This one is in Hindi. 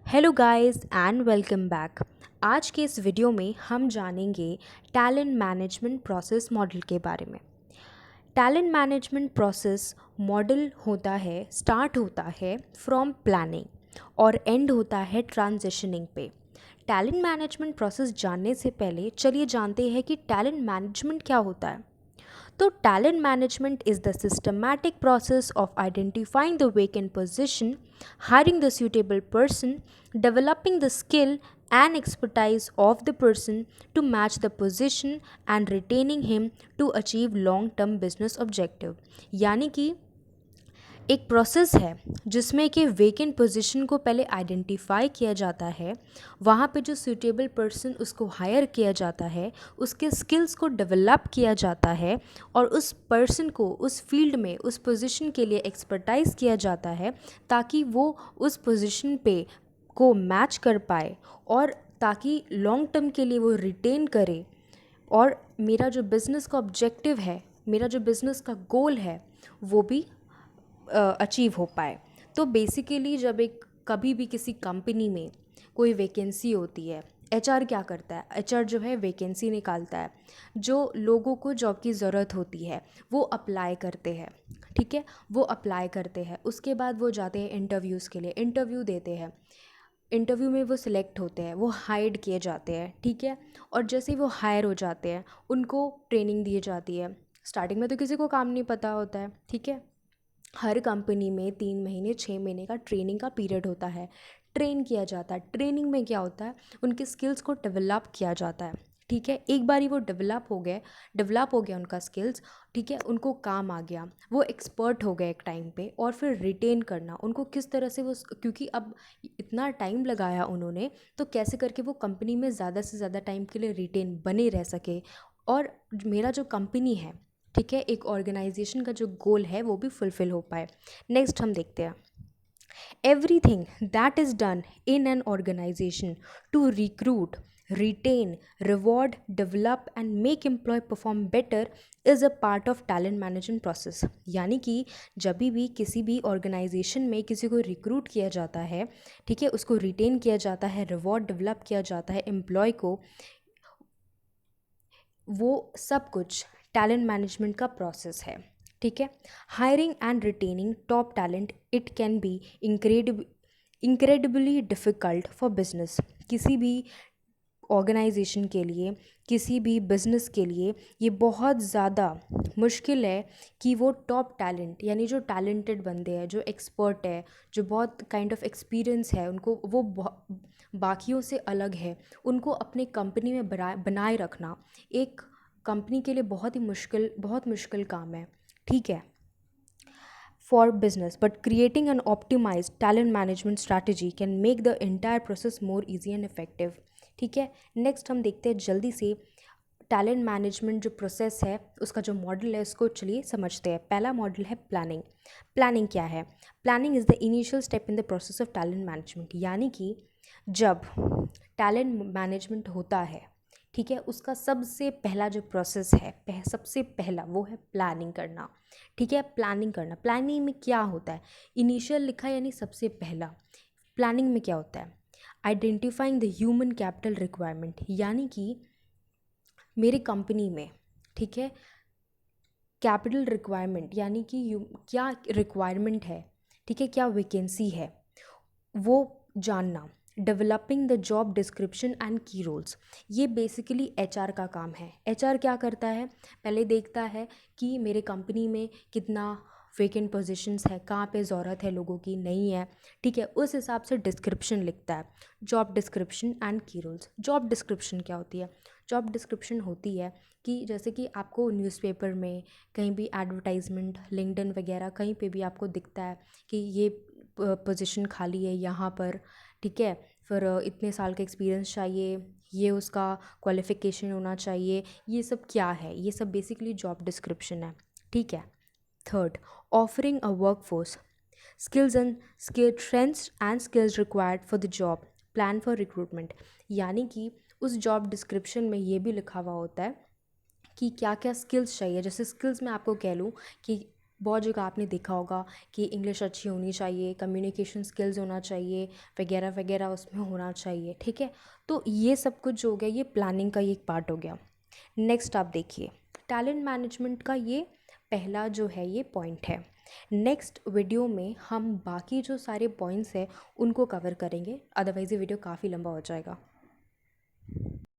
Hello guys and welcome back. आज के इस वीडियो में हम जानेंगे टैलेंट मैनेजमेंट प्रोसेस मॉडल के बारे में। Talent management process model start होता है फ्रॉम प्लानिंग और एंड होता है ट्रांजिशनिंग पे। टैलेंट मैनेजमेंट प्रोसेस जानने से पहले चलिए जानते हैं कि टैलेंट मैनेजमेंट क्या होता है। तो talent management is the systematic process of identifying the vacant position, hiring the suitable person, developing the skill and expertise of the person to match the position and retaining him to achieve long term business objective। यानी कि एक प्रोसेस है जिसमें कि वेकेंट पोजीशन को पहले आइडेंटिफाई किया जाता है, वहाँ पे जो सूटेबल पर्सन उसको हायर किया जाता है, उसके स्किल्स को डेवलप किया जाता है और उस पर्सन को उस फील्ड में उस पोजीशन के लिए एक्सपर्टाइज किया जाता है ताकि वो उस पोजीशन पे को मैच कर पाए और ताकि लॉन्ग टर्म के लिए वो रिटेन करे और मेरा जो बिज़नेस का ऑब्जेक्टिव है, मेरा जो बिज़नेस का गोल है वो भी अचीव हो पाए। तो बेसिकली जब एक कभी भी किसी कंपनी में कोई वैकेंसी होती है, एचआर क्या करता है? एचआर जो है वैकेंसी निकालता है, जो लोगों को जॉब की ज़रूरत होती है वो अप्लाई करते हैं, ठीक है, वो अप्लाई करते हैं। उसके बाद वो जाते हैं इंटरव्यूज़ के लिए, इंटरव्यू देते हैं, इंटरव्यू में वो सिलेक्ट होते हैं, वो हायर्ड किए जाते हैं, ठीक है। और जैसे ही वो हायर हो जाते हैं उनको ट्रेनिंग दी जाती है। स्टार्टिंग में तो किसी को काम नहीं पता होता है, ठीक है। हर कंपनी में 3 महीने 6 महीने का ट्रेनिंग का पीरियड होता है, ट्रेन किया जाता है। ट्रेनिंग में क्या होता है, उनके स्किल्स को डेवलप किया जाता है, ठीक है। एक बारी वो डेवलप हो गया उनका स्किल्स, ठीक है, उनको काम आ गया, वो एक्सपर्ट हो गए एक टाइम पे। और फिर रिटेन करना उनको किस तरह से वो, क्योंकि अब इतना टाइम लगाया उन्होंने, तो कैसे करके वो कंपनी में ज़्यादा से ज़्यादा टाइम के लिए रिटेन बने रह सके और मेरा जो कंपनी है, ठीक है, एक ऑर्गेनाइजेशन का जो गोल है वो भी फुलफ़िल हो पाए। नेक्स्ट हम देखते हैं, everything that is done in an organization to recruit, retain, reward, develop and make employ perform better is a part of talent management process. यानी कि जब भी किसी भी ऑर्गेनाइजेशन में किसी को रिक्रूट किया जाता है, ठीक है, उसको रिटेन किया जाता है, रिवॉर्ड डेवलप किया जाता है एम्प्लॉय को, वो सब कुछ टैलेंट मैनेजमेंट का प्रोसेस है, ठीक है। Hiring and retaining top talent it can be incredibly difficult for business. किसी भी ऑर्गेनाइजेशन के लिए, किसी भी बिज़नेस के लिए ये बहुत ज़्यादा मुश्किल है कि वो टॉप टैलेंट, यानी जो टैलेंटेड बंदे हैं, जो एक्सपर्ट है, जो बहुत काइंड ऑफ एक्सपीरियंस है उनको, वो बाकियों से अलग है, उनको अपने कंपनी में बनाए रखना एक कंपनी के लिए बहुत मुश्किल काम है, ठीक है, for business, but creating an optimized talent management strategy can make the entire process more easy and effective, ठीक है। नेक्स्ट हम देखते हैं जल्दी से टैलेंट मैनेजमेंट जो प्रोसेस है उसका जो मॉडल है उसको चलिए समझते हैं। पहला मॉडल है प्लानिंग। प्लानिंग क्या है? Planning is the initial step in the process of talent management. यानी कि जब टैलेंट मैनेजमेंट होता है, ठीक है, उसका सबसे पहला जो प्रोसेस है, सबसे पहला वो है प्लानिंग करना, ठीक है। प्लानिंग करना, प्लानिंग में क्या होता है? इनिशियल लिखा यानी सबसे पहला। प्लानिंग में क्या होता है? Identifying the human capital requirement. यानी कि मेरी कंपनी में, ठीक है, कैपिटल रिक्वायरमेंट यानी कि क्या रिक्वायरमेंट है, ठीक है, क्या वैकेंसी है, वो जानना। Developing the job description and की रोल्स, ये बेसिकली एचआर का काम है। एचआर क्या करता है? पहले देखता है कि मेरे कंपनी में कितना वेकेंट पोजीशंस है, कहाँ पे ज़रूरत है लोगों की, नहीं है, ठीक है, उस हिसाब से डिस्क्रिप्शन लिखता है। जॉब डिस्क्रिप्शन एंड की रोल्स। जॉब डिस्क्रिप्शन क्या होती है? जॉब डिस्क्रिप्शन होती है कि जैसे कि आपको न्यूज़पेपर में कहीं भी एडवर्टाइजमेंट, लिंक्डइन वगैरह कहीं पे भी आपको दिखता है कि ये पोजीशन खाली है यहाँ पर, ठीक है, फिर इतने साल का एक्सपीरियंस चाहिए, ये उसका क्वालिफ़िकेशन होना चाहिए, ये सब क्या है? ये सब बेसिकली जॉब डिस्क्रिप्शन है, ठीक है। Third, offering a work force, skills and trends and skills required for the job, plan for recruitment. यानी कि उस जॉब डिस्क्रिप्शन में ये भी लिखा हुआ होता है कि क्या क्या स्किल्स चाहिए। जैसे स्किल्स मैं आपको कह लूँ कि बहुत जगह आपने देखा होगा कि इंग्लिश अच्छी होनी चाहिए, कम्युनिकेशन स्किल्स होना चाहिए, वगैरह वगैरह उसमें होना चाहिए, ठीक है। तो ये सब कुछ जो हो गया, ये प्लानिंग का ही एक पार्ट हो गया। नेक्स्ट आप देखिए, टैलेंट मैनेजमेंट का ये पहला जो है ये पॉइंट है। नेक्स्ट वीडियो में हम बाकी जो सारे पॉइंट्स हैं उनको कवर करेंगे, अदरवाइज़ ये वीडियो काफ़ी लंबा हो जाएगा।